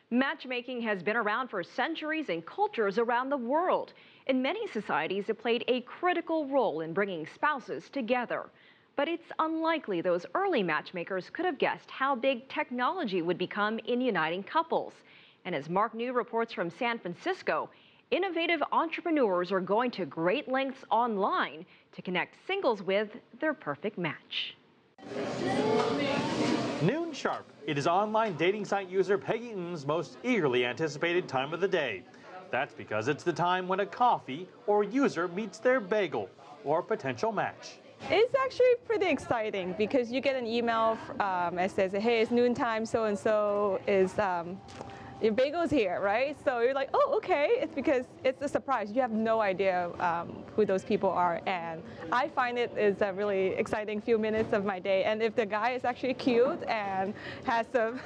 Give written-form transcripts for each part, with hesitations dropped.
Matchmaking has been around for centuries in cultures around the world. In many societies, it played a critical role in bringing spouses together. But it's unlikely those early matchmakers could have guessed how big technology would become in uniting couples. And as Mark Niu reports from San Francisco, innovative entrepreneurs are going to great lengths online to connect singles with their perfect match. Noon sharp, it is online dating site user Peggy Ng's most eagerly anticipated time of the day. That's because it's the time when a coffee or user meets their bagel or potential match. It's actually pretty exciting because you get an email that says, hey, it's noontime, so-and-so is, your bagel's here, right? So you're like, oh, okay. It's because it's a surprise. You have no idea who those people are. And I find it is a really exciting few minutes of my day. And if the guy is actually cute and has the,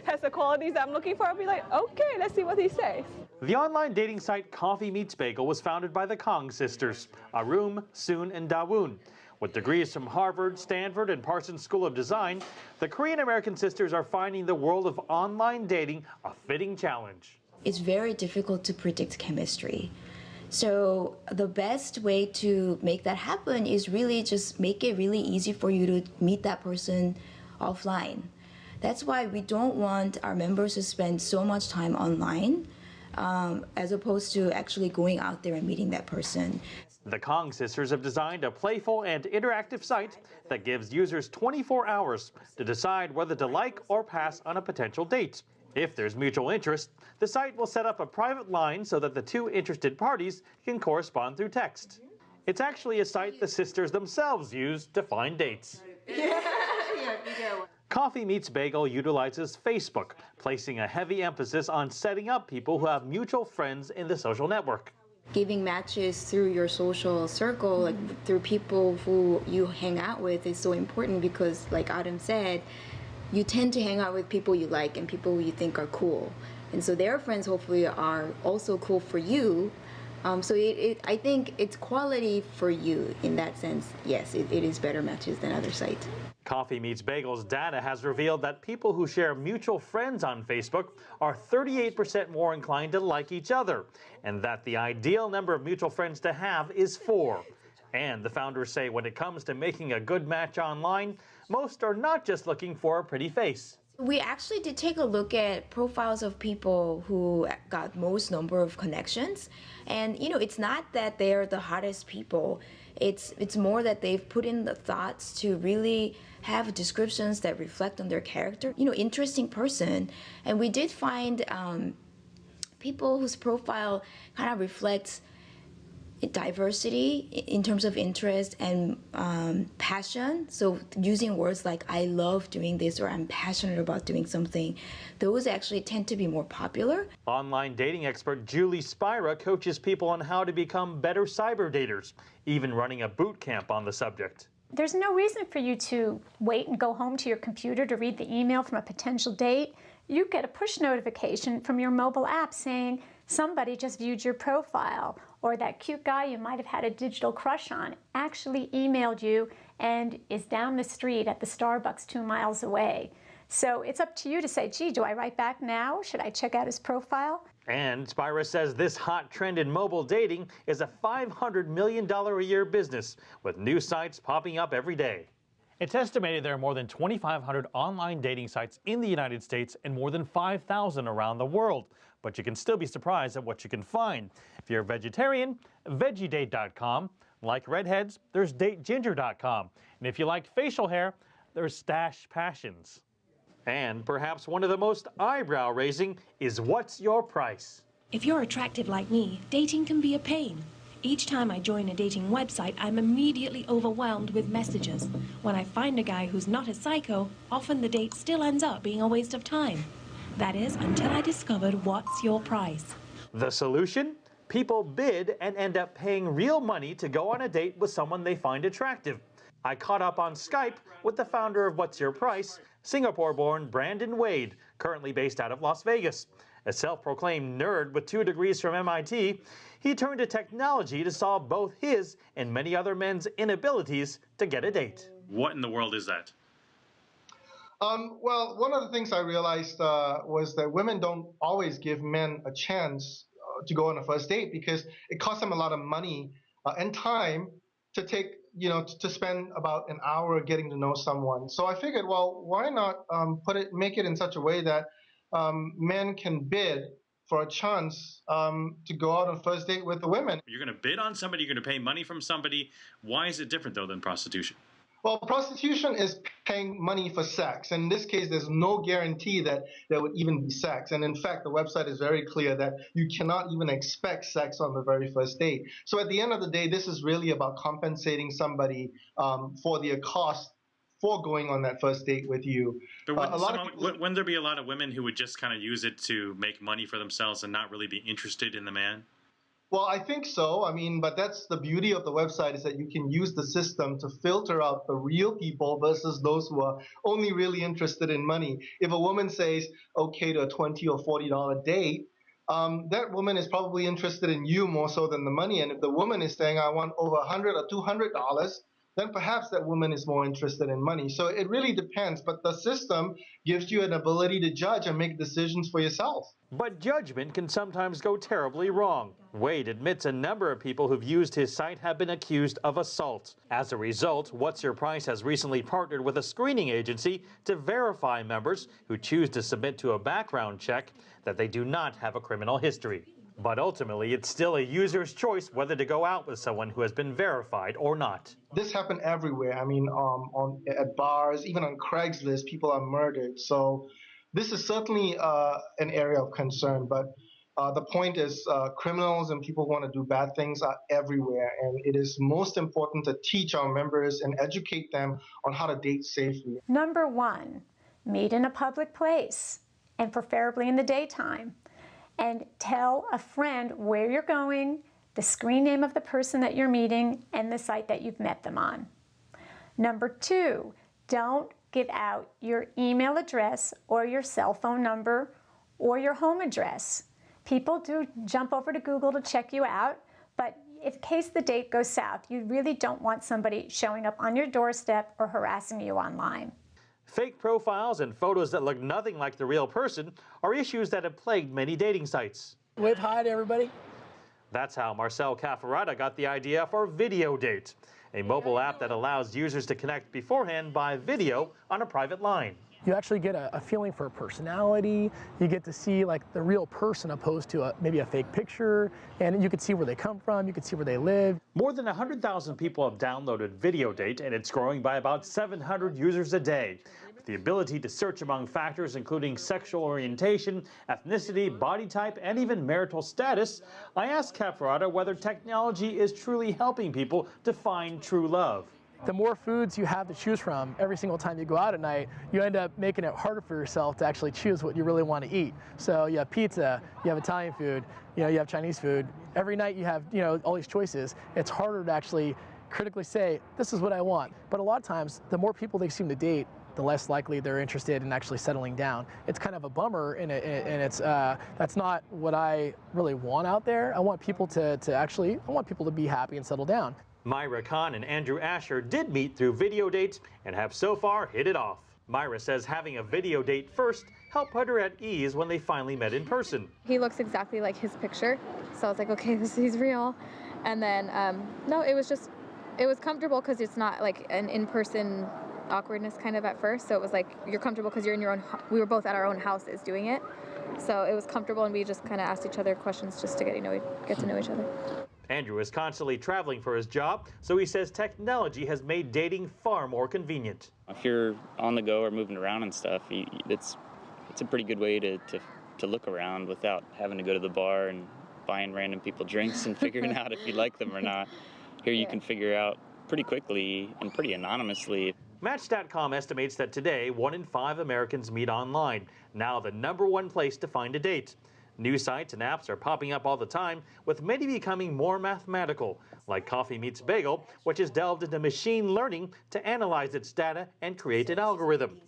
has the qualities I'm looking for, I'll be like, okay, let's see what he says. The online dating site Coffee Meets Bagel was founded by the Kong sisters, Arum, Soon, and Dawoon. With degrees from Harvard, Stanford, and Parsons School of Design, the Korean-American sisters are finding the world of online dating a fitting challenge. It's very difficult to predict chemistry. So the best way to make that happen is really just make it really easy for you to meet that person offline. That's why we don't want our members to spend so much time online as opposed to actually going out there and meeting that person. The Kong sisters have designed a playful and interactive site that gives users 24 hours to decide whether to like or pass on a potential date. If there's mutual interest, the site will set up a private line so that the two interested parties can correspond through text. It's actually a site the sisters themselves use to find dates. Coffee Meets Bagel utilizes Facebook, placing a heavy emphasis on setting up people who have mutual friends in the social network. Giving matches through your social circle, like through people who you hang out with, is so important because, like Adam said, you tend to hang out with people you like and people you think are cool. And so their friends hopefully are also cool for you. So I think it's quality for you in that sense. Yes, it is better matches than other sites. Coffee Meets Bagel's data has revealed that people who share mutual friends on Facebook are 38% more inclined to like each other, and that the ideal number of mutual friends to have is 4. And the founders say when it comes to making a good match online, most are not just looking for a pretty face. We actually did take a look at profiles of people who got most number of connections. And, you know, it's not that they're the hottest people. It's more that they've put in the thoughts to really have descriptions that reflect on their character. You know, interesting person. And we did find people whose profile kind of reflects diversity in terms of interest and passion. So using words like I love doing this or I'm passionate about doing something, those actually tend to be more popular. Online dating expert Julie Spira coaches people on how to become better cyber daters, even running a boot camp on the subject. There's no reason for you to wait and go home to your computer to read the email from a potential date. You get a push notification from your mobile app saying somebody just viewed your profile, or that cute guy you might have had a digital crush on actually emailed you and is down the street at the Starbucks 2 miles away. So it's up to you to say, gee, do I write back now? Should I check out his profile? And Spira says this hot trend in mobile dating is a $500 million a year business, with new sites popping up every day. It's estimated there are more than 2,500 online dating sites in the United States and more than 5,000 around the world. But you can still be surprised at what you can find. If you're a vegetarian, veggiedate.com. Like redheads, there's dateginger.com. And if you like facial hair, there's Stash Passions. And perhaps one of the most eyebrow-raising is What's Your Price? If you're attractive like me, dating can be a pain. Each time I join a dating website, I'm immediately overwhelmed with messages. When I find a guy who's not a psycho, often the date still ends up being a waste of time. That is, until I discovered What's Your Price. The solution? People bid and end up paying real money to go on a date with someone they find attractive. I caught up on Skype with the founder of What's Your Price, Singapore-born Brandon Wade, currently based out of Las Vegas. A self-proclaimed nerd with 2 degrees from MIT, he turned to technology to solve both his and many other men's inabilities to get a date. What in the world is that? Well, one of the things I realized was that women don't always give men a chance to go on a first date because it costs them a lot of money and time to take, to spend about an hour getting to know someone. So I figured, well, why not make it in such a way that men can bid for a chance to go out on first date with the women. You're going to bid on somebody, you're going to pay money from somebody. Why is it different, though, than prostitution? Well, prostitution is paying money for sex. And in this case, there's no guarantee that there would even be sex. And in fact, the website is very clear that you cannot even expect sex on the very first date. So at the end of the day, this is really about compensating somebody for the cost for going on that first date with you. But wouldn't there be a lot of women who would just kind of use it to make money for themselves and not really be interested in the man? Well, I think so. I mean, but that's the beauty of the website is that you can use the system to filter out the real people versus those who are only really interested in money. If a woman says okay to a $20 or $40 date, that woman is probably interested in you more so than the money. And if the woman is saying I want over $100 or $200, then perhaps that woman is more interested in money. So it really depends, but the system gives you an ability to judge and make decisions for yourself. But judgment can sometimes go terribly wrong. Wade admits a number of people who've used his site have been accused of assault. As a result, What's Your Price has recently partnered with a screening agency to verify members who choose to submit to a background check that they do not have a criminal history. But ultimately, it's still a user's choice whether to go out with someone who has been verified or not. This happened everywhere. I mean, at bars, even on Craigslist, people are murdered. So this is certainly an area of concern. But the point is criminals and people who want to do bad things are everywhere. And it is most important to teach our members and educate them on how to date safely. Number 1, meet in a public place, and preferably in the daytime. And tell a friend where you're going, the screen name of the person that you're meeting, and the site that you've met them on. Number 2, don't give out your email address or your cell phone number or your home address. People do jump over to Google to check you out, but in case the date goes south, you really don't want somebody showing up on your doorstep or harassing you online. Fake profiles and photos that look nothing like the real person are issues that have plagued many dating sites. Wave hi to everybody. That's how Marcel Caffarata got the idea for Video Date, a mobile app that allows users to connect beforehand by video on a private line. You actually get a feeling for a personality. You get to see like the real person opposed to maybe a fake picture, and you can see where they come from, you can see where they live. More than 100,000 people have downloaded Video Date, and it's growing by about 700 users a day. With the ability to search among factors including sexual orientation, ethnicity, body type, and even marital status, I asked Caffarata whether technology is truly helping people to find true love. The more foods you have to choose from every single time you go out at night, you end up making it harder for yourself to actually choose what you really want to eat. So you have pizza, you have Italian food, you have Chinese food. Every night you have, all these choices. It's harder to actually critically say, this is what I want. But a lot of times, the more people they seem to date, the less likely they're interested in actually settling down. It's kind of a bummer, and that's not what I really want out there. I want people to be happy and settle down. Myra Khan and Andrew Asher did meet through Video Date and have so far hit it off. Myra says having a video date first helped put her at ease when they finally met in person. He looks exactly like his picture, so I was like, okay, he's real. And then, no, it was comfortable because it's not like an in-person awkwardness kind of at first. So it was like, you're comfortable because you're in your own, we were both at our own houses doing it. So it was comfortable, and we just kind of asked each other questions just to get to know each other. Andrew is constantly traveling for his job, so he says technology has made dating far more convenient. If you're on the go or moving around and stuff, it's a pretty good way to look around without having to go to the bar and buying random people drinks and figuring out if you like them or not. Here you can figure out pretty quickly and pretty anonymously. Match.com estimates that today 1 in 5 Americans meet online, now the #1 place to find a date. New sites and apps are popping up all the time, with many becoming more mathematical, like Coffee Meets Bagel, which has delved into machine learning to analyze its data and create an algorithm.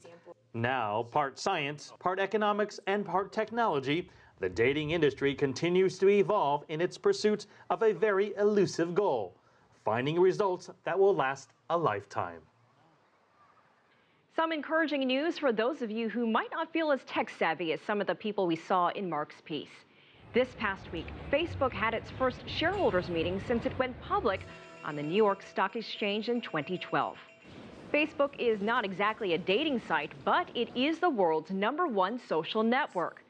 Now, part science, part economics, and part technology, the dating industry continues to evolve in its pursuit of a very elusive goal: finding results that will last a lifetime. Some encouraging news for those of you who might not feel as tech-savvy as some of the people we saw in Mark's piece. This past week, Facebook had its first shareholders meeting since it went public on the New York Stock Exchange in 2012. Facebook is not exactly a dating site, but it is the world's #1 social network.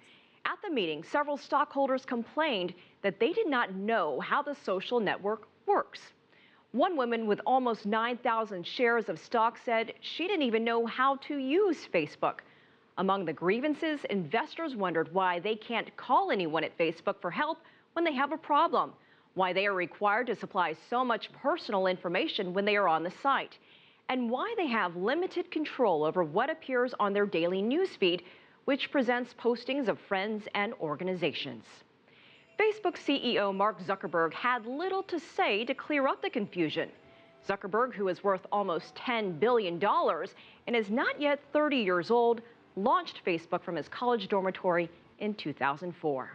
At the meeting, several stockholders complained that they did not know how the social network works. One woman with almost 9,000 shares of stock said she didn't even know how to use Facebook. Among the grievances, investors wondered why they can't call anyone at Facebook for help when they have a problem, why they are required to supply so much personal information when they are on the site, and why they have limited control over what appears on their daily newsfeed, which presents postings of friends and organizations. Facebook CEO Mark Zuckerberg had little to say to clear up the confusion. Zuckerberg, who is worth almost $10 billion and is not yet 30 years old, launched Facebook from his college dormitory in 2004.